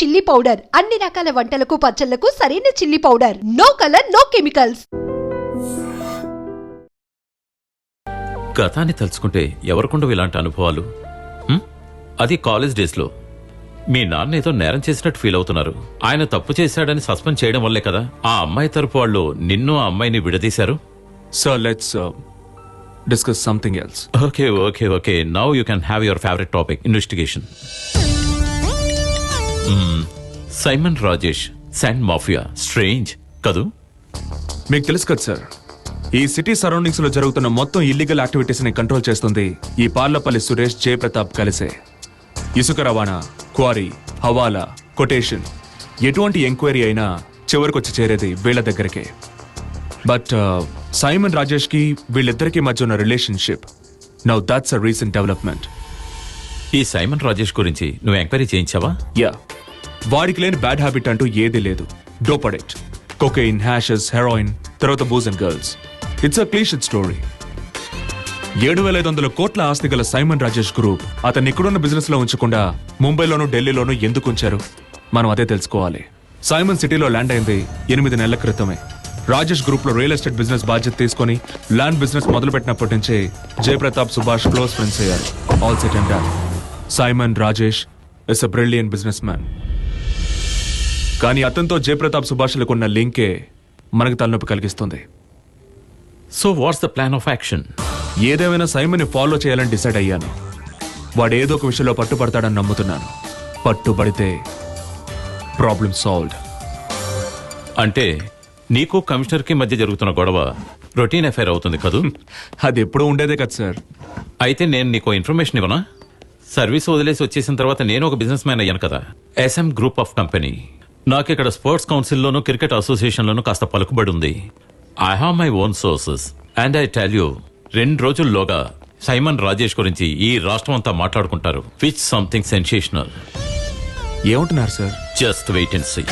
Chilli powder అన్ని రకాల వంటలకు పచ్చళ్లకు సరైన chilli powder. No colour, no chemicals. గతాన్ని తలుచుకుంటే ఎవరికుండవు ఇలాంటి అనుభవాలు? అది కాలేజ్ డేస్లో మీ నాన్న ఏదో నేరం చేసినట్టు ఫీల్ అవుతున్నారు. ఆయన తప్పు చేశాడని సస్పెండ్ చేయడం వల్లే కదా ఆ అమ్మాయి తరపు వాళ్ళు నిన్ను ఆ అమ్మాయిని విడదీశారు. Sir, let's discuss something else. Okay. Now you can have your favorite topic, investigation. Simon Rajesh, Sand Mafia. Strange, కదూ? మీకు తెలుసు కదా సార్, ఈ సిటీ సరౌండింగ్స్ లో జరుగుతున్న మొత్తం ఇల్లీగల్ యాక్టివిటీస్ ని కంట్రోల్ చేస్తుంది ఈ పార్లపల్లి సురేష్, జయప్రతాప్ కలిసే. ఇసుక రవాణా, క్వారీ, హవాలా, కొటేషన్, ఎటువంటి ఎంక్వైరీ అయినా చివరికి చేరేది వీళ్ళ దగ్గరకే. బట్ సైమన్ రాజేష్ కి వీళ్ళిద్దరికి మధ్య ఉన్న relationship, now that's a recent development. ఈ సైమన్ రాజేష్ గురించి నువ్వు ఎంక్వైరీ చేయించావా? యా, వాడికి లేని బ్యాడ్ హ్యాబిట్ అంటూ ఏదీ లేదు. Dope addict, cocaine, hashes, heroin, తర్వాత booze and girls. It's a clichéd story. 7,500 కోట్ల ఆస్తి గల సైమన్ రాజేష్ గ్రూప్ అతన్ని ఇక్కడున్న బిజినెస్ లో ఉంచకుండా ముంబైలోనూ ఢిల్లీలోనూ ఎందుకు ఉంచారు? మనం అదే తెలుసుకోవాలి. సైమన్ సిటీలో ల్యాండ్ అయింది 8 నెలల క్రితమే. రాజేష్ గ్రూప్ లో రియల్ ఎస్టేట్ బిజినెస్ బాధ్యత తీసుకుని ల్యాండ్ బిజినెస్ మొదలు పెట్టినప్పటి నుంచే జయప్రతాప్, సుభాష్ క్లోజ్ ఫ్రెండ్స్ అయ్యారు. All set and done. Simon Rajesh is a brilliant business man. కానీ అతనితో జయప్రతాప్, సుభాష్లకు ఉన్న లింకే మనకు తలనొప్పి కలిగిస్తుంది. So what's the plan of action? ఏదేమైనా సైమన్ ని ఫాలో చేయాలని డిసైడ్ అయ్యాను. వాడు ఏదో ఒక విషయంలో పట్టుపడతాడని నమ్ముతున్నాను. పట్టుబడితే ప్రాబ్లం సాల్వ్డ్. అంటే నీకు కమిషనర్ కి మధ్య జరుగుతున్న గొడవ రొటీన్ అఫైర్ అవుతుంది కదూ? అది ఎప్పుడూ ఉండేదే కదా సార్. అయితే నేను నీకు ఇన్ఫర్మేషన్ ఇవ్వనా? సర్వీస్ వదిలేసి వచ్చేసిన తర్వాత నేను ఒక బిజినెస్ మ్యాన్ అయ్యాను కదా. SM group of company. నాకు ఇక్కడ స్పోర్ట్స్ కౌన్సిల్లోనూ క్రికెట్ అసోసియేషన్లోనూ కాస్త పలుకుబడి ఉంది. I have my own sources and I tell you, 2 రోజుల్లోగా సైమన్ రాజేష్ గురించి ఈ రాష్ట్రం అంతా మాట్లాడుకుంటారు. Which something sensational. ఏమంటున్నారు sir? Just wait and see.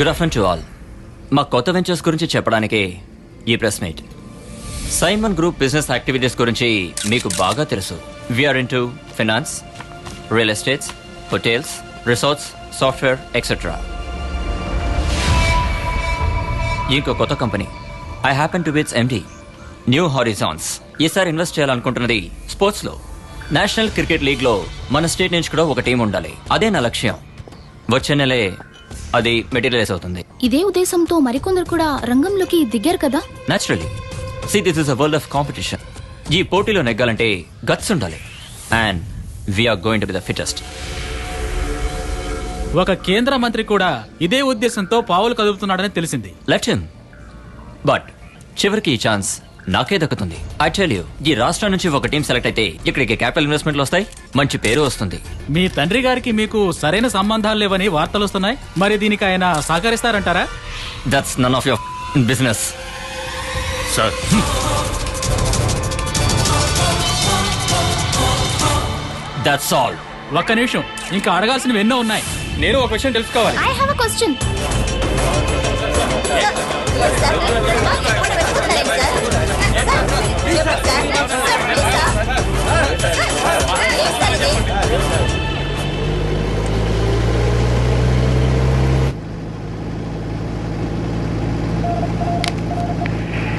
Good afternoon to all. మా కొత్త వెంచర్స్ గురించి చెప్పడానికి ఈ press meet. Simon group business activities గురించి మీకు బాగా తెలుసు. We're into finance, real estates, hotels, resorts, software etcetera. ఇంకో కొత్త company, I happen to be it's MD, new horizons. ఈసారి ఇన్వెస్ట్ చేయాలనుకుంటున్నది స్పోర్ట్స్లో. నేషనల్ క్రికెట్ లీగ్లో మన స్టేట్ నుంచి కూడా ఒక టీం ఉండాలి. అదే నా లక్ష్యం. వచ్చే నెలే అది మెటీరియలైజ్ అవుతుంది. ఇదే ఉద్దేశంతో మరికొందరు కూడా రంగంలోకి దిగారు కదా. Naturally. See, this is a world of competition. ఈ పోటీలో నెగ్గాలంటే గట్స్ ఉండాలి. And we're going to be the fittest. ఒక కేంద్ర మంత్రి కూడా ఇదే ఉద్దేశంతో పావులు కదుపుతున్నాడని తెలిసింది. Let him. బట్ చివరికి ఈ ఛాన్స్ నాకే దక్కుతుంది. ఐ టెల్ యూ, ఈ రాష్ట్రం నుంచి ఒక టీం సెలెక్ట్ అయితే ఇక్కడికి క్యాపిటల్ ఇన్వెస్ట్మెంట్లు వస్తాయి, మంచి పేరు వస్తుంది. మీ తండ్రి గారికి మీకు సరైన సంబంధాలు లేవని వార్తలు వస్తున్నాయి. మరి దీనికి ఆయన సహకరిస్తారంటారా? That's none of your business. Sir, that's all. ఒక్క నిమిషం, ఇంకా అడగాల్సినవి ఎన్నో ఉన్నాయి. నేను ఒక విషయం తెలుసుకోవాలి. I have a question.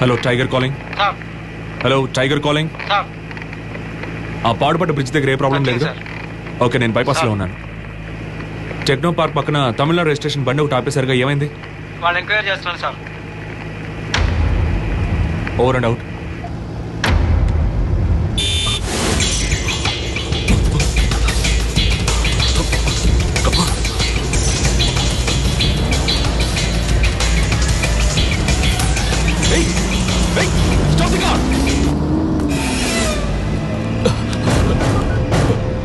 Hello tiger calling. Hello tiger calling. ఆ పాడుపడ్డ బ్రిడ్జ్ దగ్గర ఏ ప్రాబ్లం లేదు? ఓకే, నేను బైపాస్లో ఉన్నాను. టెక్నో పార్క్ పక్కన తమిళనాడు రిజిస్ట్రేషన్ బండి ఒకటి ఆపేసరిగా ఏమైంది? వాళ్ళు ఎంక్వైరీ చేస్తున్నారు sir. Over and out.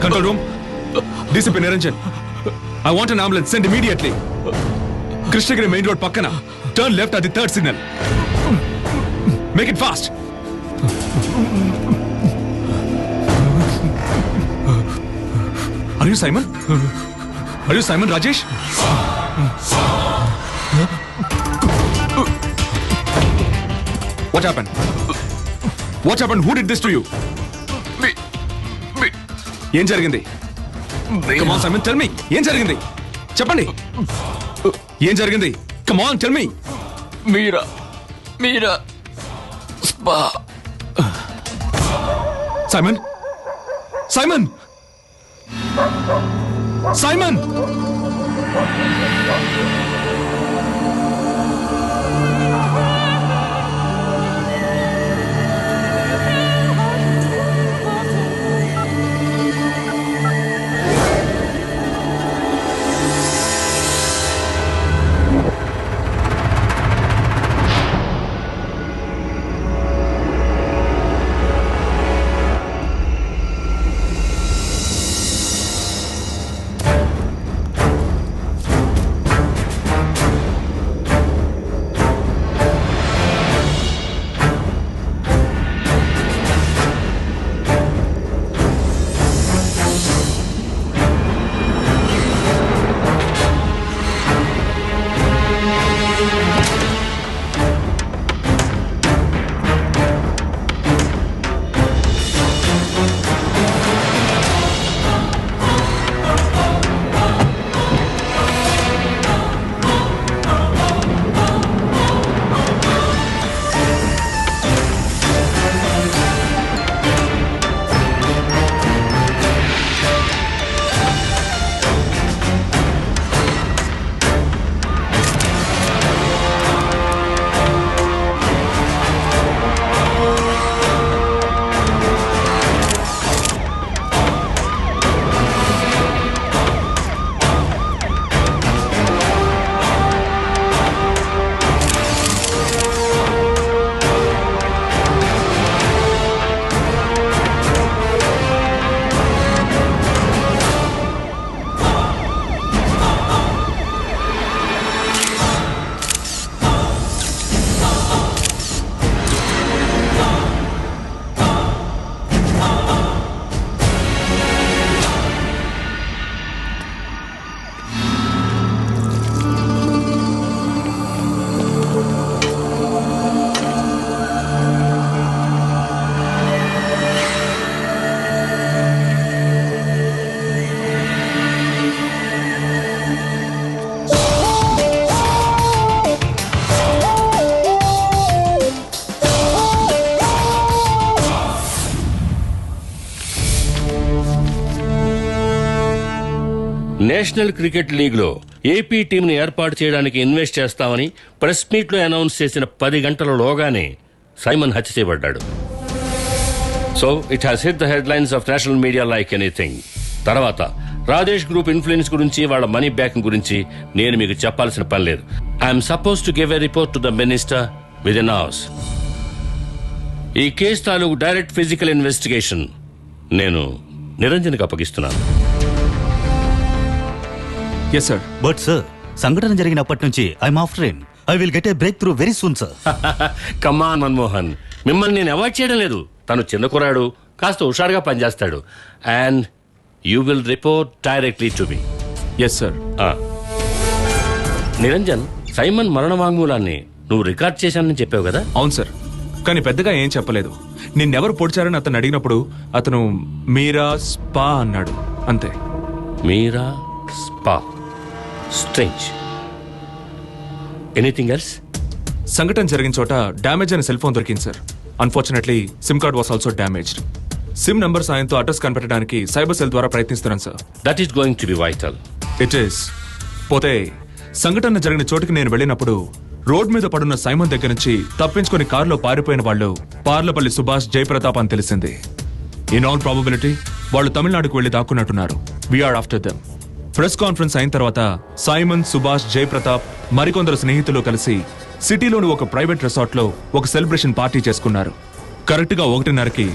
Control room. DCP Niranjan. I want an ambulance. Send immediately. Krishnagiri main road pakkana. Turn left at the 3rd signal. Make it fast. Are you Simon? Are you Simon Rajesh? What happened? What happened? Who did this to you? ఏం జరిగింది? Come on, Simon, tell me. ఏం జరిగింది చెప్పండి. ఏం జరిగింది? Come on, tell me. Meera spa. Simon, Simon, Simon. National cricket league లో AP team ని ఏర్పాటు చేయడానికి ఇన్వెస్ట్ చేస్తామని ప్రెస్ మీట్ లో అనౌన్స్ చేసిన 10 గంటలలోగానే సైమన్ హత్య చేయబడ్డాడు. So it has hit the headlines of national media like anything. తర్వాత రాజేష్ గ్రూప్ ఇన్ఫ్లుయెన్స్ గురించి, వాళ్ళ మనీ బ్యాకింగ్ గురించి నేను మీకు చెప్పాల్సిన పని లేదు. I'm suppose to give a report to the minister within hours. ఈ కేసు తాలూకు డైరెక్ట్ ఫిజికల్ ఇన్వెస్టిగేషన్ నేను నిరంజన్కి అప్పగిస్తున్నాను. Yes, sir. బట్ సార్, సంఘటన జరిగినప్పటి నుంచి I'm after him. I will get a breakthrough very soon sir. Come on Manmohan, మిమ్మల్ని నేను అవాయిడ్ చేయడం లేదు. తను చిన్న కురాడు, కాస్త హుషారుగా పనిచేస్తాడు. And you will report directly to me. Yes sir. Niranjan, Simon మరణ వాంగ్మూలాన్ని నువ్వు రికార్డ్ చేశానని చెప్పావు కదా? అవును సార్, కానీ పెద్దగా ఏం చెప్పలేదు. నిన్నెవరు పొడిచారని అతను అడిగినప్పుడు అతను మీరా స్పా అన్నాడు, అంతే. మీరా స్పా. స్ట్రేంజ్. Anything else? సంఘటన జరిగిన చోట డ్యామేజ్ అయిన సెల్ ఫోన్ దొరికింది sir. Unfortunately SIM card was also damaged. SIM number సాయంతో అడ్రస్ కనిపెట్టడానికి సైబర్ సెల్ ద్వారా ప్రయత్నిస్తున్నాను sir. That is going to B vital. It is. పోతే సంఘటన జరిగిన చోటుకి నేను వెళ్ళినప్పుడు రోడ్ మీద పడున్న సైమన్ దగ్గర నుంచి తప్పించుకొని కారులో పారిపోయిన వాళ్ళు పార్లపల్లి సుభాష్, జయప్రతాప్ అని తెలిసింది. ఇన్ ఆల్ ప్రాబబిలిటీ వాళ్ళు తమిళనాడుకు వెళ్లి దాక్కున్నట్టున్నారు. We're after them. Press conference అయిన తర్వాత సైమన్, సుభాష్, జయప్రతాప్ మరికొందరు స్నేహితులు కలిసి సిటీలోని ఒక ప్రైవేట్ రిసార్ట్ లో ఒక సెలబ్రేషన్ పార్టీ చేసుకున్నారు. కరెక్ట్ గా 1:30కి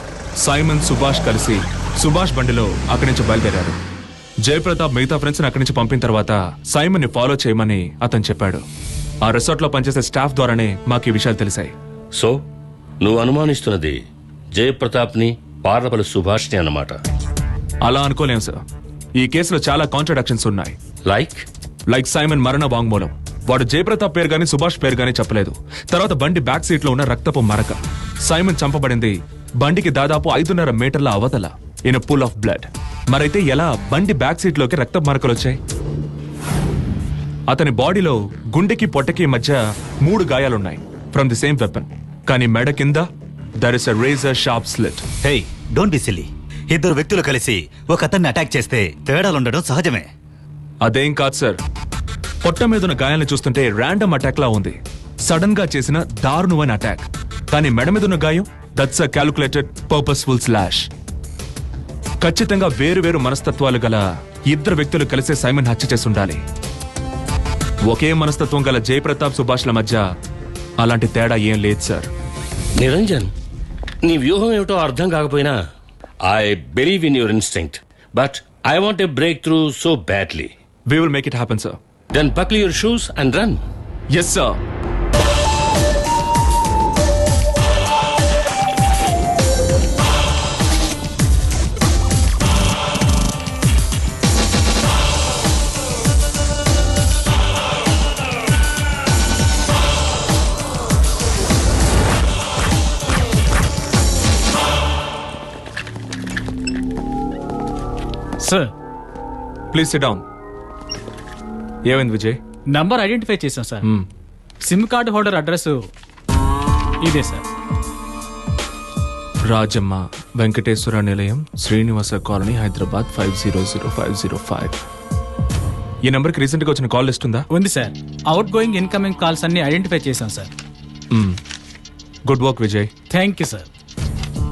సైమన్, సుభాష్ కలిసి సుభాష్ బండిలో అక్కడి నుంచి బయలుదేరారు. జయప్రతాప్ మిగతా ఫ్రెండ్స్ ని అక్కడి నుంచి పంపిన తర్వాత సైమన్ ని ఫాలో చేయమని అతను చెప్పాడు. ఆ రిసార్ట్ లో పనిచేసే స్టాఫ్ ద్వారానే మాకు ఈ విషయాలు తెలిసాయి. సో నువ్వు అనుమానిస్తున్నది జయప్రతాప్ ని, పార్లపల్లి సుభాష్ ని అన్నమాట. అలా అనుకోలేం సార్. ఈ కేసులో చాలా కాంట్రడిక్షన్స్ ఉన్నాయి. లైక్ సైమన్ మరణ వాంగ్మూలం. వాడు జయప్రతాప్ పేరు గానీ సుభాష్ పేరు గానీ చెప్పలేదు. తర్వాత బండి బ్యాక్ సీట్ లో ఉన్న రక్తపు మరక. సైమన్ చంపబడింది బండికి దాదాపు 5.5 మీటర్ల అవతల ఇన్ పూల్ ఆఫ్ బ్లడ్. మరైతే ఎలా బండి బ్యాక్ సీట్ లోకి రక్త మార్కలు వచ్చాయి? అతని బాడీలో గుండెకి పొట్టకి మధ్య 3 గాయాలున్నాయి ఫ్రమ్ ది సేమ్ వెపన్. కానీ మెడ కింద there is a razor sharp slit. Hey, don't be silly. ఇద్దరు వ్యక్తులు కలిసి ఒక అతన్ని అటాక్ చేస్తే తేడాలుండడం సహజమే. అదేం కాదు సార్. పొట్ట మీదున్న గాయాలను చూస్తుంటే ర్యాండమ్ అటాక్ లా ఉంది. సడన్ గా చేసిన దారుణమైన అటాక్. కానీ మెడ మీదున్న గాయం that's a calculated purposeful slash. ఖచ్చితంగా వేరు మనస్తత్వాలు గల ఇద్దరు వ్యక్తులు కలిసే సైమన్ హత్య చేసి ఉండాలి. ఒకే మనస్తత్వం గల జయప్రతాప్ సుభాష్ల మధ్య అలాంటి తేడా ఏం లేదు సార్. నిరంజన్, నీ వ్యూహం ఏమిటో అర్థం కాకపోయినా I believe in your instinct, but I want a break through so badly. We will make it happen, sir. Then buckle your shoes and run. Yes, sir. Sir, Please sit down. ఏమైంది Vijay? Number identify చేశాం sir. SIM card holder address ఇదే sir. Rajamma Venkateswara నిలయం, Srinivasa colony, Hyderabad 500505. ఈ నెంబర్కి రీసెంట్గా వచ్చిన call list ఉందా? ఉంది sir. Out going incoming calls అన్ని ఐడెంటిఫై చేశాం sir. Good work Vijay. Thank you sir.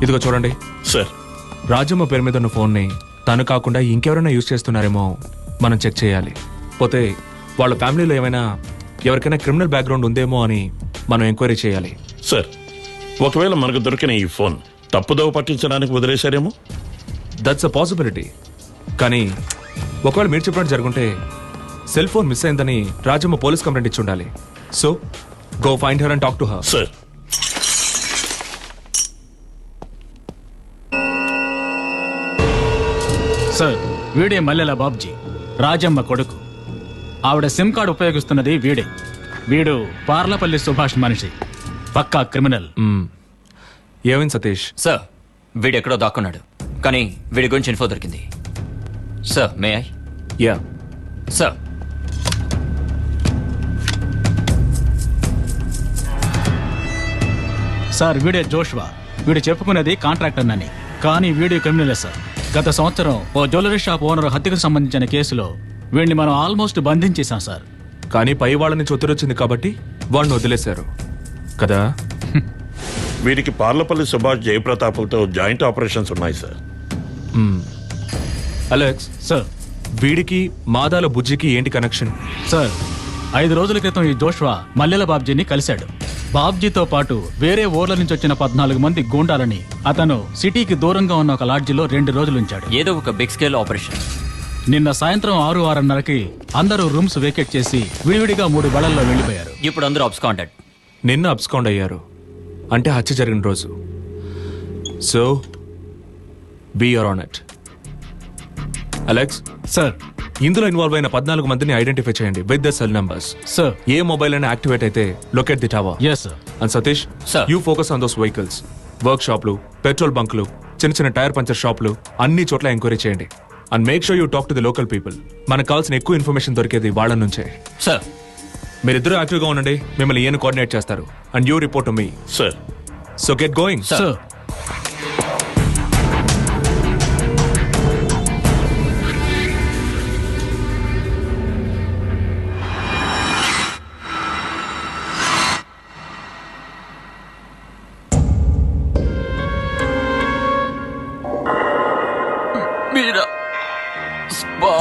ఇదిగో చూడండి సార్. రాజమ్మ పేరు మీద ఉన్న ఫోన్ని తను కాకుండా ఇంకెవరైనా యూజ్ చేస్తున్నారేమో మనం చెక్ చేయాలి. పోతే వాళ్ళ ఫ్యామిలీలో ఎవరికైనా క్రిమినల్ బ్యాక్గ్రౌండ్ ఉందేమో అని మనం ఎంక్వైరీ చేయాలి. సార్, ఒకవేళ మనకు దొరికిన ఈ ఫోన్ తప్పుదోవ పట్టించడానికి వదిలేశారేమో. That's a possibility. కానీ ఒకవేళ మీరు చెప్పినట్టు జరుగుంటే సెల్ ఫోన్ మిస్ అయిందని రాజమ్మ పోలీస్ కంప్లైంట్ ఇచ్చి ఉండాలి. So go find her and talk to her. Sir, sir, వీడే మల్లెల బాబ్జీ, రాజమ్మ కొడుకు. ఆవిడ సిమ్ కార్డు ఉపయోగిస్తున్నది వీడే. వీడు పార్లపల్లి సుభాష్ మనిషి, పక్కా క్రిమినల్. ఏమైంది సతీష్? సార్, వీడు ఎక్కడో దాక్కున్నాడు, కానీ వీడి గురించి ఇన్ఫో దొరికింది. Sir, may I? Yeah sir. Sir, వీడే జోష్వా. వీడు చెప్పుకునేది కాంట్రాక్టర్ అని, కానీ వీడి క్రిమినలే సార్. గత సంవత్సరం ఓ జ్యువెలరీ షాప్ ఓనర్ హత్యకు సంబంధించిన కేసులో వీడిని మనం ఆల్మోస్ట్ బంధించేశాం సార్. కానీ పై వాళ్ళ నుంచి ఒత్తిడి వచ్చింది కాబట్టి వాడిని వదిలేశారు కదా. వీరికి పార్లపల్లి సుభాష్ జయప్రతాపులతో జాయింట్ ఆపరేషన్స్ ఉన్నాయి సార్. అలెక్స్ సార్, వీడికి మాదాల బుజ్జికి ఏంటి కనెక్షన్? సార్, 5 రోజుల క్రితం ఈ జోష్వా మల్లెల బాబ్జీని కలిశాడు. బాబ్జీతో పాటు వేరే ఊర్ల నుంచి వచ్చిన 14 మంది గూండాలని అతను సిటీకి దూరంగా ఉన్న ఒక లాడ్జిలో 2 రోజులు ఉంచాడు. ఏదో ఒక బిగ్ స్కేల్ ఆపరేషన్. నిన్న సాయంత్రం 6-6:30కి అందరూ రూమ్స్ వేకెట్ చేసి విడివిడిగా 3 బళ్ళల్లో వెళ్లిపోయారు. ఇప్పుడు అందరూ అబ్స్కాండెడ్. నిన్న అబ్స్కౌండ్ అయ్యారు అంటే హత్య జరిగిన రోజు. So be your on it. Alex sir, ఇందులో ఇన్వాల్వ్ అయిన 14 మందిని ఐడెంటిఫై చేయండి with the cell numbers. Sir. ఏ మొబైల్ అయినా యాక్టివేట్ అయితే locate the tower. yes sir. And Satish, Sir. You focus on those vehicles. Work షాప్లు, పెట్రోల్ బంకులు, చిన్న టైర్ పంచర్ షాపులు అన్ని చోట్ల ఎంక్వైరీ చేయండి. And make sure you talk to the local people. మనకు కావాల్సిన ఎక్కువ ఇన్ఫర్మేషన్ దొరికేది వాళ్ళ నుంచే. సార్, మీరిద్దరూ యాక్టివ్గా ఉండండి. మిమ్మల్ని ఈయన కోఆర్డినేట్ చేస్తారు. And you report to me. Sir, so get going. Sir. Meera spa.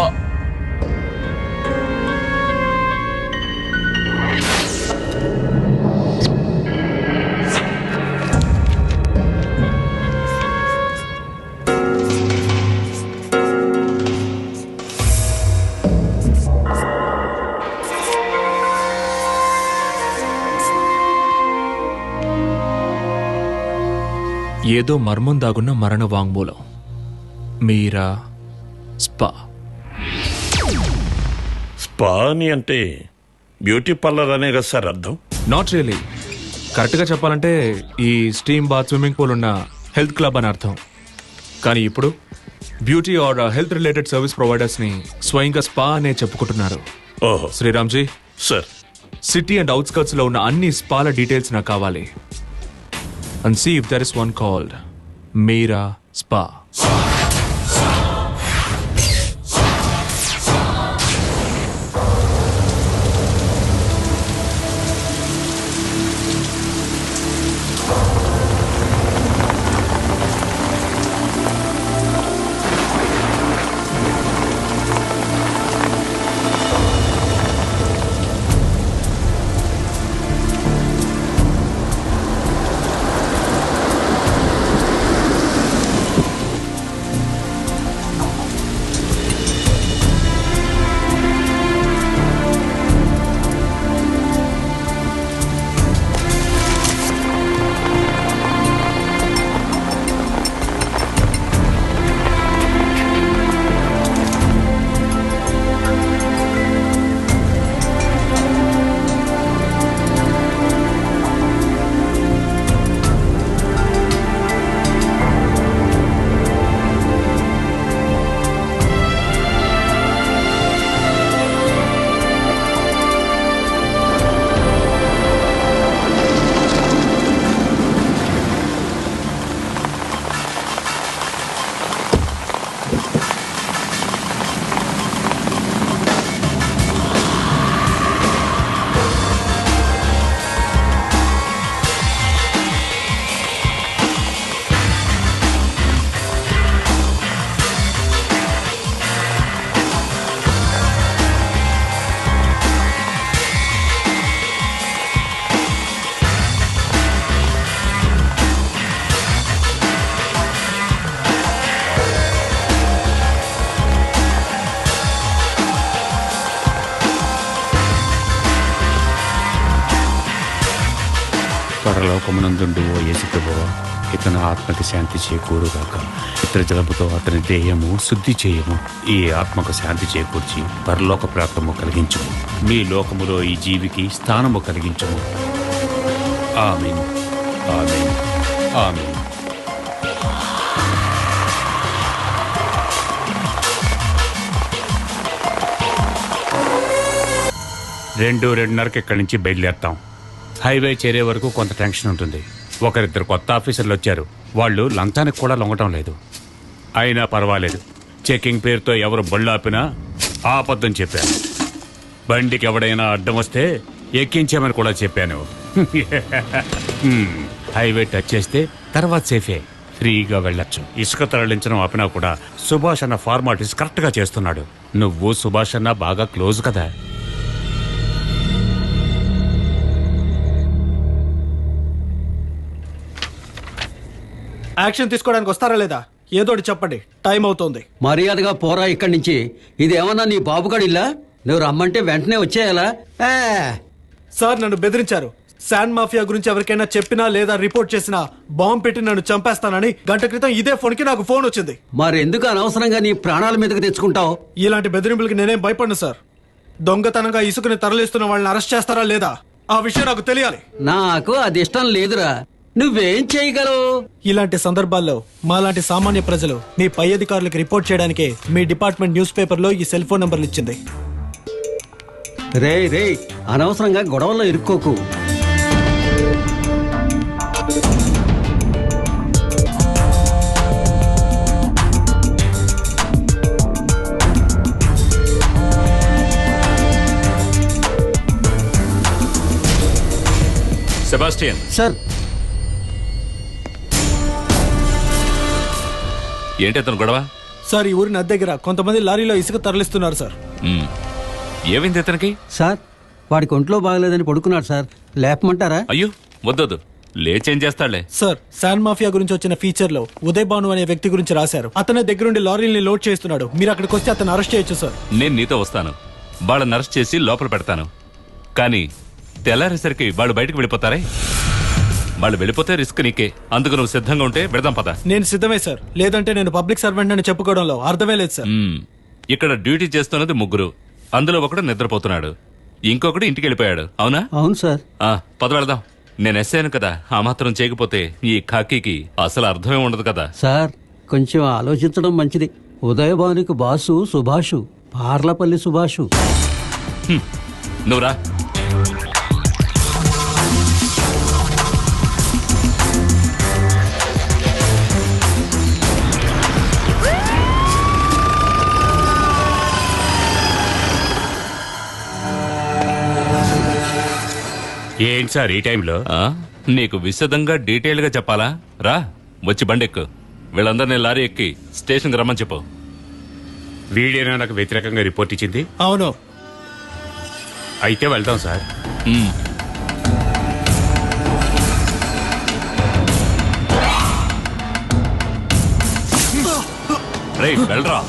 ఏదో మర్మం దాగున్న మరణ వాంగ్మూలం. మీరా స్పా. స్పా అని అంటే బ్యూటీ పార్లర్ అనే కదా సార్ అర్థం? Not really. కరెక్ట్గా చెప్పాలంటే ఈ స్టీమ్ బాత్, స్విమ్మింగ్ పూల్ ఉన్న హెల్త్ క్లబ్ అని అర్థం. కానీ ఇప్పుడు beauty or health related service providers ని స్వయంగా స్పా అనే చెప్పుకుంటున్నారు. ఓహో Sriram ji, sir. City and outskirts లో ఉన్న అన్ని స్పాల డీటెయిల్స్ నాకు కావాలి. And see if there is one called Meera spa. పరలోకమునందుండు ఓ యేసుప్రభువా, ఇతని ఆత్మకి శాంతి చేకూరుగాక. ఇతర జలముతో అతని దేహము శుద్ధి చేయము. ఈ ఆత్మకు శాంతి చేకూర్చి పరలోక ప్రాప్తము కలిగించుము. మీ లోకములో ఈ జీవికి స్థానము కలిగించుము. ఆమేన్, ఆమేన్, ఆమేన్. 2:30కి ఇక్కడి నుంచి బయలుదేరుతాం. హైవే చేరే వరకు కొంత టెన్షన్ ఉంటుంది. ఒకరిద్దరు కొత్త ఆఫీసర్లు వచ్చారు. వాళ్ళు లంచానికి కూడా లొంగటం లేదు. అయినా పర్వాలేదు. చెకింగ్ పేరుతో ఎవరు బళ్ళు ఆపినా ఆపద్దని చెప్పాను. బండికి ఎవడైనా అడ్డం వస్తే ఎక్కించామని కూడా చెప్పాను. హైవే టచ్ చేస్తే తర్వాత సేఫే, ఫ్రీగా వెళ్ళొచ్చు. ఇసుక తరలించడం ఆపినా కూడా సుభాష్ అన్న ఫార్మాలిటీస్ కరెక్ట్గా చేస్తున్నాడు. నువ్వు సుభాష్ అన్న బాగా క్లోజ్ కదా. యాక్షన్ తీసుకోవడానికి వస్తారా లేదా? ఏదోటి చెప్పండి, టైం అవుతోంది. మర్యాదగా పోరా ఇక్కడి నుంచి. ఇది ఏమన్నా నీ బాబుగాడిల్లా? నువ్వు రమ్మంటే వెంటనే వచ్చేయాలా? సార్, నన్ను బెదిరించారు. శాండ్ మాఫియా గురించి ఎవరికైనా చెప్పినా లేదా రిపోర్ట్ చేసినా బాంబు పెట్టి నన్ను చంపేస్తానని గంట క్రితం ఇదే ఫోన్కి నాకు ఫోన్ వచ్చింది. మరెందుకు అనవసరంగా నీ ప్రాణాల మీదకి తెచ్చుకుంటావు? ఇలాంటి బెదిరింపులకి నేనేం భయపడను సార్. దొంగతనంగా ఇసుకని తరలిస్తున్న వాళ్ళని అరెస్ట్ చేస్తారా లేదా ఆ విషయం నాకు తెలియాలి. నాకు అది ఇష్టం లేదురా. నువ్వేం చేయగలవు? ఇలాంటి సందర్భాల్లో మాలాంటి సామాన్య ప్రజలు మీ పై అధికారులకు రిపోర్ట్ చేయడానికే మీ డిపార్ట్మెంట్ న్యూస్ పేపర్లో ఈ సెల్ ఫోన్ నంబర్లు ఇచ్చింది. రే అనవసరంగా గొడవల్లో ఇరుక్కోకు. Sebastian sir. ఏంటి అతను గొడవ? సార్, ఈ ఊరి నది దగ్గర కొంతమంది లారీలో ఇసుక తరలిస్తున్నారు సార్. ఏమైంది అతనికి? సార్, వాడికి ఒంట్లో బాగలేదని పడుకున్నాడు సార్. లేపమంటారా? అయ్యో వద్దొద్దు, లేచేం చేస్తాడులే. సార్, శాండ్ మాఫియా గురించి వచ్చిన ఫీచర్ లో ఉదయ్ భాను అనే వ్యక్తి గురించి రాశారు. అతనే దగ్గరుండి లారీని లోడ్ చేస్తున్నాడు. మీరు అక్కడికి వస్తే అతను అరెస్ట్ చేయొచ్చు సార్. నేను నీతో వస్తాను. వాళ్ళని అరెస్ట్ చేసి లోపల పెడతాను. కానీ తెల్లారేసరికి వాళ్ళు బయటకు వెళ్ళిపోతారే. వాళ్ళు వెళ్ళిపోతే రిస్క్ నీకే. అందుకు నువ్వు సిద్ధంగా ఉంటే పెడదాం పద. నేను సిద్ధమే సార్. లేదంటే నేను పబ్లిక్ సర్వెంట్ అని చెప్పుకోవడంలో అర్థమే లేదు సార్. ఇక్కడ డ్యూటీ చేస్తున్నది 3. అందులో ఒకడు నిద్రపోతున్నాడు, ఇంకొకడు ఇంటికి వెళ్ళిపోయాడు. అవునా? అవును సార్. పద వెళదాం. నేను ఎస్ఐను కదా, ఆ మాత్రం చేయకపోతే ఈ ఖాకీకి అసలు అర్థమే ఉండదు కదా. సార్, కొంచెం ఆలోచించడం మంచిది. ఉదయభానుకి బాసు సుభాషు, పార్లపల్లి సుభాషు. నువ్వురా. ఏంటి సార్ ఈ టైంలో? నీకు విశదంగా డీటెయిల్ గా చెప్పాలా? రా, వచ్చి బండెక్కు. వీళ్ళందరినీ లారీ ఎక్కి స్టేషన్కి రమ్మని చెప్పు. వీడియోనా నాకు వ్యతిరేకంగా రిపోర్ట్ ఇచ్చింది? అవును. అయితే వెళ్తాం సార్. రేయ్, వెళ్ళరా.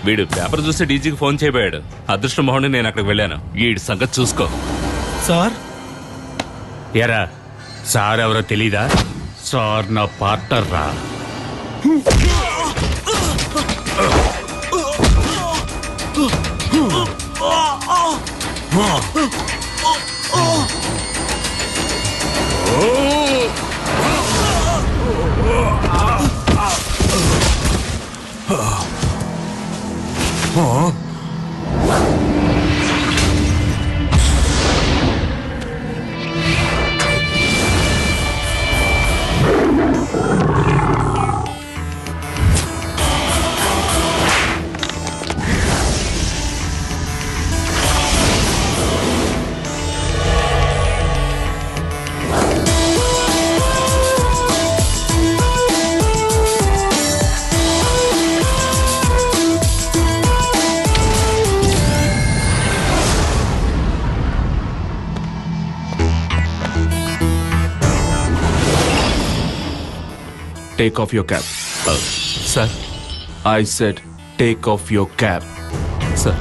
వీడు పేపర్ చూస్తే డీజీకి ఫోన్ చేయబోయాడు. అదృష్టం మొహండి నేను అక్కడికి వెళ్ళాను. వీడి సంగతి చూసుకో. సార్ ఎరా సార్ ఎవరో తెలీదా? సార్ నా పార్ట్నర్ రా. Take off your cap. Sir? I said take off your cap. Sir.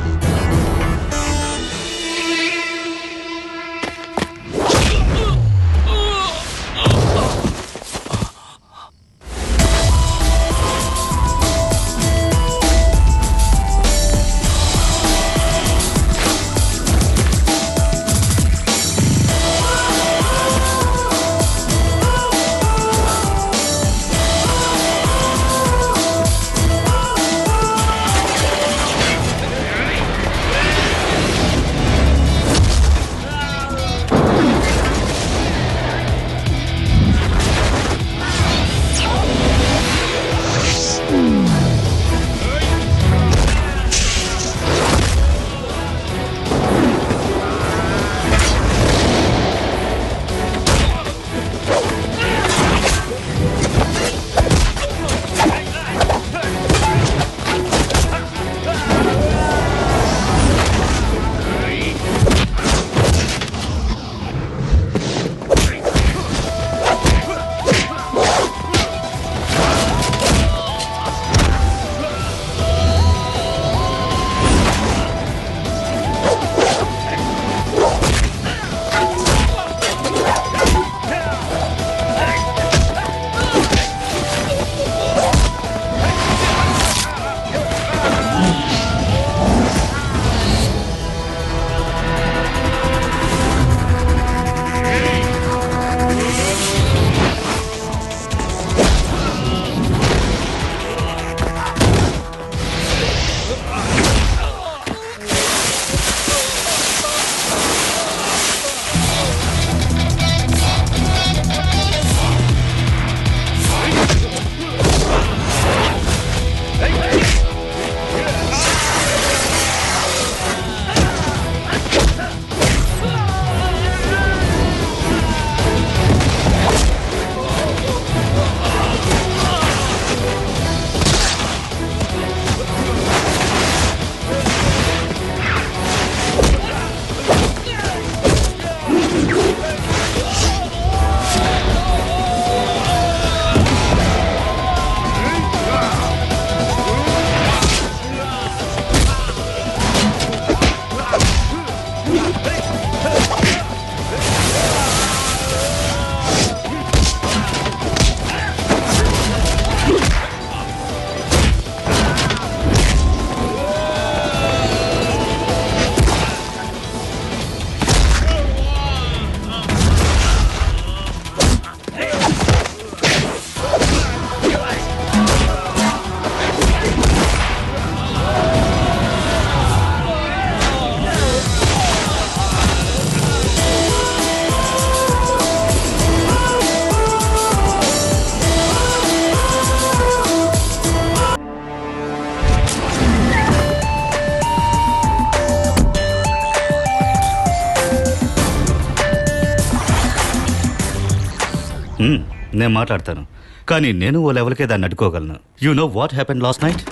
నేను మాట్లాడతాను, కానీ నేను ఓ లెవెల్కే దాన్ని అడ్డుకోగలను. You know what happen last night?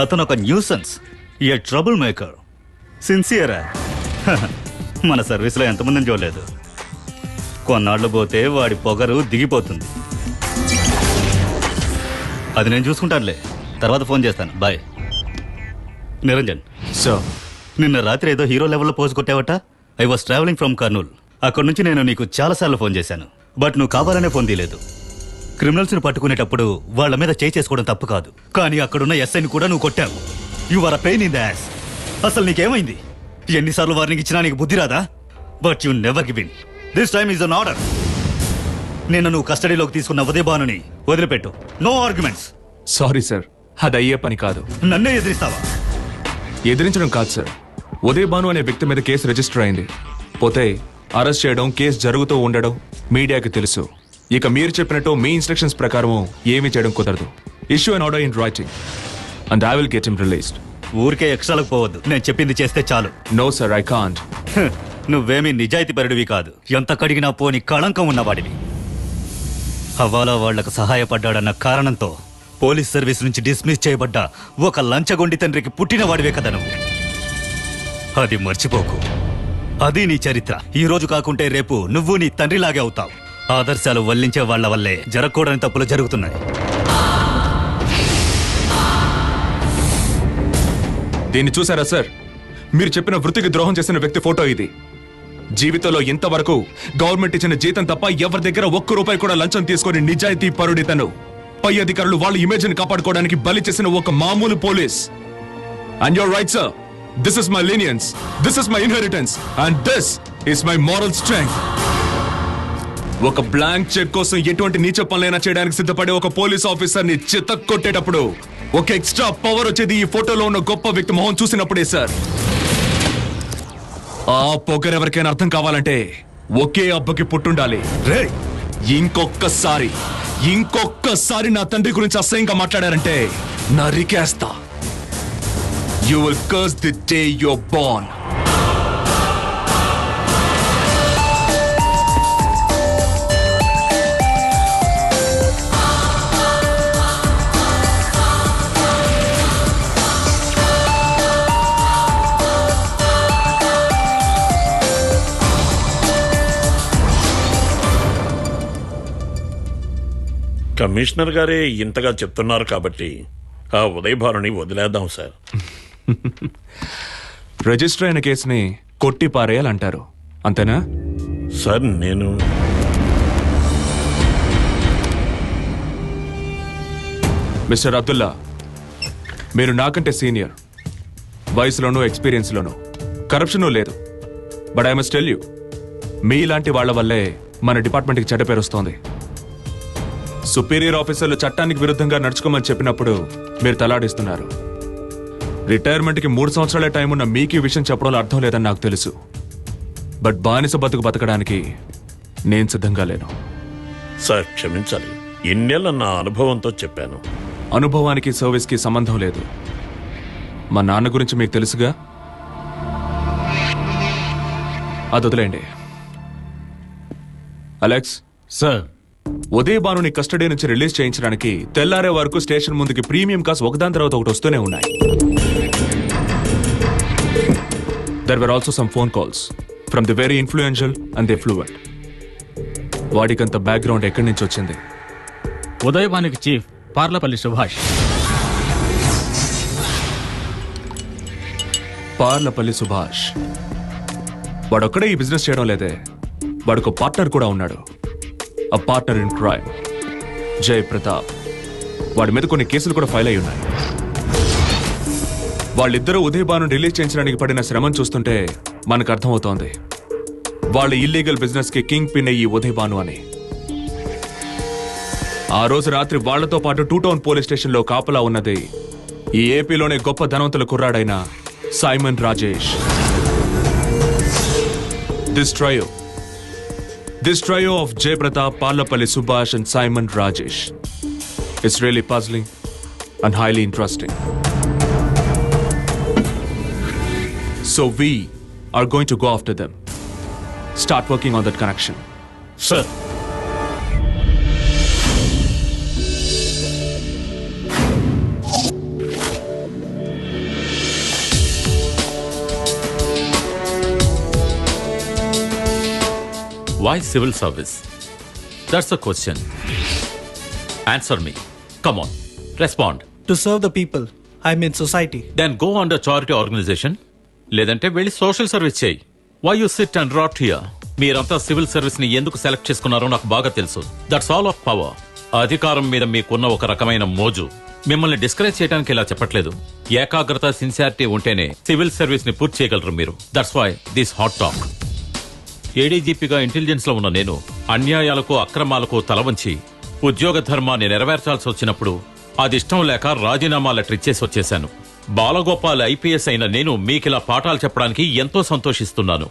అతను ఒక న్యూసెన్స్, ఏ ట్రబుల్ మేకర్. సిన్సియరా? మన సర్వీస్లో ఎంతమందిని చూడలేదు. కొన్నాళ్ళు పోతే వాడి పొగరు దిగిపోతుంది. అది నేను చూసుకుంటానులే, తర్వాత ఫోన్ చేస్తాను. బాయ్. నిరంజన్ సార్, నిన్న రాత్రి ఏదో హీరో లెవెల్లో పోజు కొట్టావట. I was travelling from Kurnool. అక్కడి నుంచి నేను నీకు చాలాసార్లు ఫోన్ చేశాను, బట్ నువ్వు కావాలనే ఫోన్ తీయలేదు. క్రిమినల్స్ని పట్టుకునేటప్పుడు వాళ్ళ మీద చేయి చేసుకోవడం తప్పు కాదు, కానీ అక్కడున్న ఎస్ఐని కూడా నువ్వు కొట్టావు. You are a pain in the ass. అసలు నీకేమైంది? ఎన్నిసార్లు వార్నింగ్ ఇచ్చినా నీకు బుద్ధి రాదా? But you never give in. This time is an order. నిన్న నువ్వు కస్టడీలోకి తీసుకున్న ఉదయ్ భానుని వదిలిపెట్టు. No arguments. సారీ సార్, అది అయ్యే పని కాదు. నన్నే ఎదిరిస్తావా? ఎదిరించడం కాదు సార్, ఉదయ్ భాను అనే వ్యక్తి మీద కేసు రిజిస్టర్ అయింది. పోతే అరెస్ట్ చేయడం, కేసు జరుగుతూ ఉండడం మీడియాకి తెలుసు. ఇక మీరు చెప్పినట్టు మీ ఇన్స్ట్రక్షన్స్ ప్రకారం ఏమీ చేయడం కుదరదు. Issue an order in writing and I will get him released. ఊరికే ఎక్స్ట్రాలకు పోవద్దు, నేను చెప్పింది చేస్తే చాలు. No sir, I can't. నువ్వేమీ నిజాయితీ పరుడివి కాదు, ఎంత కడిగినా పోని కళంకం ఉన్నవాడివి. హవాలా వాళ్లకు సహాయపడ్డాడన్న కారణంతో పోలీస్ సర్వీస్ నుంచి డిస్మిస్ చేయబడ్డ ఒక లంచగొండి తండ్రికి పుట్టినవాడివే కదా నువ్వు. అది మర్చిపోకు. అది నీ చరిత్ర. ఈ రోజు కాకుంటే రేపు నువ్వు నీ తండ్రిలాగే అవుతావు. ఆదర్శాలు వల్లించే వాళ్ల వల్లే జరగకూడని తప్పులు జరుగుతున్నాయి. దీన్ని చూసారా సార్? మీరు చెప్పిన వృత్తికి ద్రోహం చేసిన వ్యక్తి ఫోటో ఇది. జీవితంలో ఇంతవరకు గవర్నమెంట్ ఇచ్చిన జీతం తప్ప ఎవరి దగ్గర ఒక్క రూపాయి కూడా లంచం తీసుకొని నిజాయితీ పరుడి తను. పై అధికారులు వాళ్ళ ఇమేజ్ ని కాపాడుకోవడానికి బలి చేసిన ఒక మామూలు police. And your right sir, this is my lenience, this is my inheritance and this is my moral strength. ఒక బ్లాంక్ చెక్ కోసం ఎటువంటి నీచ పనులైనా చేయడానికి సిద్ధపడే ఒక పోలీస్ ఆఫీసర్ ని చిత్త కొట్టేటప్పుడు ఒక ఎక్స్ట్రా పవర్ వచ్చేది ఈ ఫోటోలో ఉన్న గొప్ప వ్యక్తి మొహం చూసినప్పుడే సార్. ఆ పొగరు ఎవరికైనా అర్థం కావాలంటే ఒకే అబ్బకి పుట్టుండాలి. ఇంకొక్కసారి నా తండ్రి గురించి అసహ్యంగా మాట్లాడారంటే నరికేస్తా. You will curse the day you are born. Commissioner గారే ఇంతగా చెప్తున్నారు కాబట్టి ఆ ఉదయ్ భానుని వదిలేద్దాం సార్. రిజిస్టర్ అయిన కేసుని కొట్టి పారేయాలంటారు, అంతేనా సార్? నేను మిస్టర్ అబ్దుల్లా, మీరు నాకంటే సీనియర్, వయసులోనూ ఎక్స్పీరియన్స్లోనూ, కరప్షను లేదు. But I must tell you, మీలాంటి వాళ్ల వల్లే మన డిపార్ట్మెంట్కి చెడ్డ పేరు వస్తోంది. సుపీరియర్ ఆఫీసర్లు చట్టానికి విరుద్ధంగా నడుచుకోమని చెప్పినప్పుడు మీరు తలాడిస్తున్నారు. రిటైర్మెంట్కి 3 సంవత్సరాలే టైం ఉన్న మీకు ఈ విషయం చెప్పడంలో అర్థం లేదని నాకు తెలుసు. బట్ బానిస బతుకు బతకడానికి నేను సిద్ధంగా లేను. సార్ క్షమించాలి, ఇన్నేళ్ళ నా అనుభవంతో చెప్పాను. అనుభవానికి సర్వీస్కి సంబంధం లేదు. మా నాన్న గురించి మీకు తెలుసుగా, అది వదిలేండి. అలెక్స్ సార్, ఉదయ్ భానుని కస్టడీ నుంచి రిలీజ్ చేయించడానికి తెల్లారే వరకు స్టేషన్ ముందుకి ప్రీమియం కాస్ ఒకదాని తర్వాత ఒకటి వస్తూనే ఉన్నాయి. There were also some phone calls from the very influential and the fluent. వాడికంత బ్యాక్గ్రౌండ్ ఎక్కడి నుంచి వచ్చింది? ఉదయ్ భానుకి చీఫ్ పార్లపల్లి సుభాష్. పార్లపల్లి సుభాష్ వాడొక్కడే ఈ బిజినెస్ చేయడం లేదే, వాడికి పార్ట్నర్ కూడా ఉన్నాడు. A partner in crime, జై ప్రతాప్. వాడి మీద కొన్ని కేసులు కూడా ఫైల్ అయి ఉన్నాయి. వాళ్ళిద్దరూ ఉదయ్ భాను రిలీజ్ చేయించడానికి పడిన శ్రమం చూస్తుంటే మనకు అర్థమవుతోంది వాళ్ళ ఇల్లీగల్ బిజినెస్ కి కింగ్ పిన్ అయ్యి ఉదయ్ భాను అని. ఆ రోజు రాత్రి వాళ్లతో పాటు 2 టౌన్ పోలీస్ స్టేషన్ లో కాపలా ఉన్నది ఈ ఏపీలోనే గొప్ప ధనవంతుల కుర్రాడైన Simon Rajesh. This trio of Jay Pratap, Parlapalli Subhash and Simon Rajesh is really puzzling and highly interesting. So we, are going to go after them. Start working on that connection. Sir. Why civil service? That's the question. Answer me. Come on. Respond. To serve the people. I mean society. Then go under charity organization. లేదంటే వెళ్ళి social service చేయి. Why you sit and rot here? మీరంతా civil service ని ఎందుకు select చేసుకున్నారో నాకు బాగా తెలుసు. That's all of power. అధికారం మీద మీకున్న ఒక రకమైన మోజు. మిమ్మల్ని డిస్కరేజ్ చేయడానికి ఇలా చెప్పట్లేదు. ఏకాగ్రత సిన్సియారిటీ ఉంటేనే సివిల్ సర్వీస్ ని పూర్తి చేయగలరు మీరు. That's why this hot talk. ఏడీజీపీగా ఇంటెలిజెన్స్ లో ఉన్న నేను అన్యాయాలకు అక్రమాలకు తలవంచి ఉద్యోగ ధర్మాన్ని నెరవేర్చాల్సి వచ్చినప్పుడు అది ఇష్టం లేక రాజీనామా లెటర్ ఇచ్చేసి వచ్చేశాను. బాలగోపాల్ ఐపీఎస్ అయిన నేను మీకిలా పాఠాలు చెప్పడానికి ఎంతో సంతోషిస్తున్నాను.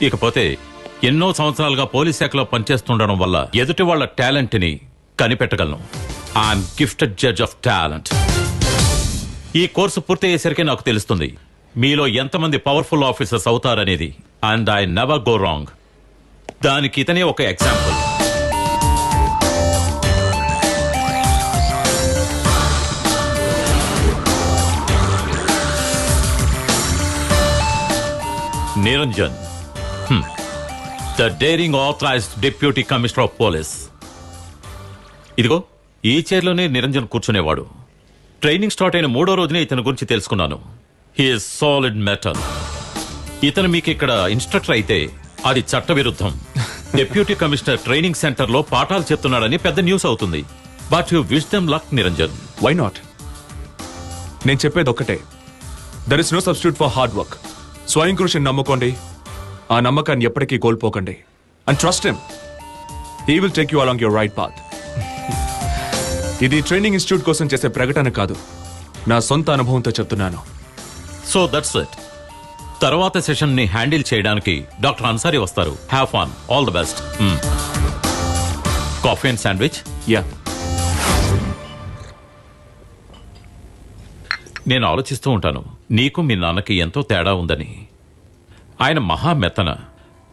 ఇకపోతే ఎన్నో సంవత్సరాలుగా పోలీస్ శాఖలో పనిచేస్తుండడం వల్ల ఎదుటి వాళ్ల టాలెంట్ ని కనిపెట్టగలను. I'm gifted judge of talent. ఈ కోర్సు పూర్తయ్యేసరికి నాకు తెలుస్తుంది మీలో ఎంతమంది పవర్ఫుల్ ఆఫీసర్స్ అవుతారనేది. And I never go wrong. దానికి ఇతనే ఒక example. Niranjan, the daring authorized deputy commissioner of police. ఇదిగో ఈ చైర్లోనే నిరంజన్ కూర్చునేవాడు. ట్రైనింగ్ స్టార్ట్ అయిన 3వ రోజునే ఇతని గురించి తెలుసుకున్నాను. He's solid metal. ఇతను మీకు ఇక్కడ ఇన్స్ట్రక్టర్ అయితే అది చట్టవిరుద్ధం. డిప్యూటీ కమిషనర్ ట్రైనింగ్ సెంటర్ లో పాఠాలు చెప్తున్నాడని పెద్ద న్యూస్ అవుతుంది. But you wish them luck Niranjan. Why not? నేను చెప్పేది ఒక్కటే, there is no substitute for hard work. స్వయం కృషిని నమ్ముకోండి, ఆ నమ్మకాన్ని ఎప్పటికీ కోల్పోకండి. And trust him, he will take you along your right path. ఇది ట్రైనింగ్ ఇన్స్టిట్యూట్ కోసం చేసే ప్రకటన కాదు, నా సొంత అనుభవంతో చెప్తున్నాను. So that's it. తర్వాత సెషన్ ని హ్యాండిల్ చేయడానికి డాక్టర్ అన్సారీ వస్తారు. Have fun. All the best. Coffee and sandwich. Yeah. నేను ఆలోచిస్తూ ఉంటాను, నీకు మీ నాన్నకి ఎంతో తేడా ఉందని. ఆయన మహా మెత్తన.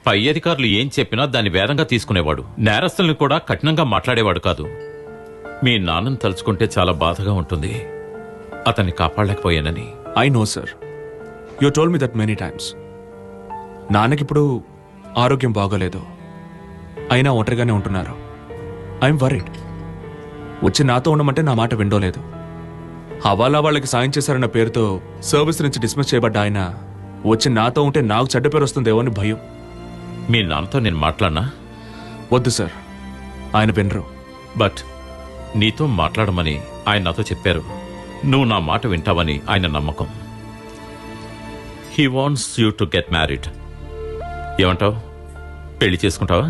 పై అధికారులు ఏం చెప్పినా దాన్ని వేదంగా తీసుకునేవాడు. నేరస్తుల్ని కూడా కఠినంగా మాట్లాడేవాడు కాదు. మీ నాన్నని తలుచుకుంటే చాలా బాధగా ఉంటుంది. అతన్ని కాపాడలేకపోయానని. I know sir, you told me that many times. నాన్నకిప్పుడు ఆరోగ్యం బాగోలేదు, అయినా ఒంటరిగానే ఉంటున్నారు. I'm worried. వచ్చి నాతో ఉండమంటే నా మాట విండోలేదు. హవాలా వాళ్ళకి సాయం చేశారన్న పేరుతో సర్వీస్ నుంచి డిస్మిస్ చేయబడ్డ ఆయన వచ్చి నాతో ఉంటే నాకు చెడ్డ పేరు వస్తుందేమో అని భయం. మీ నాన్నతో నేను మాట్లాడినా? వద్దు సార్, ఆయన వినరు. బట్ నీతో మాట్లాడమని ఆయన నాతో చెప్పారు. నువ్వు నా మాట వింటావని ఆయన నమ్మకం. He wants you to get married. ఏమంటావు? పెళ్లి చేసుకుంటావా?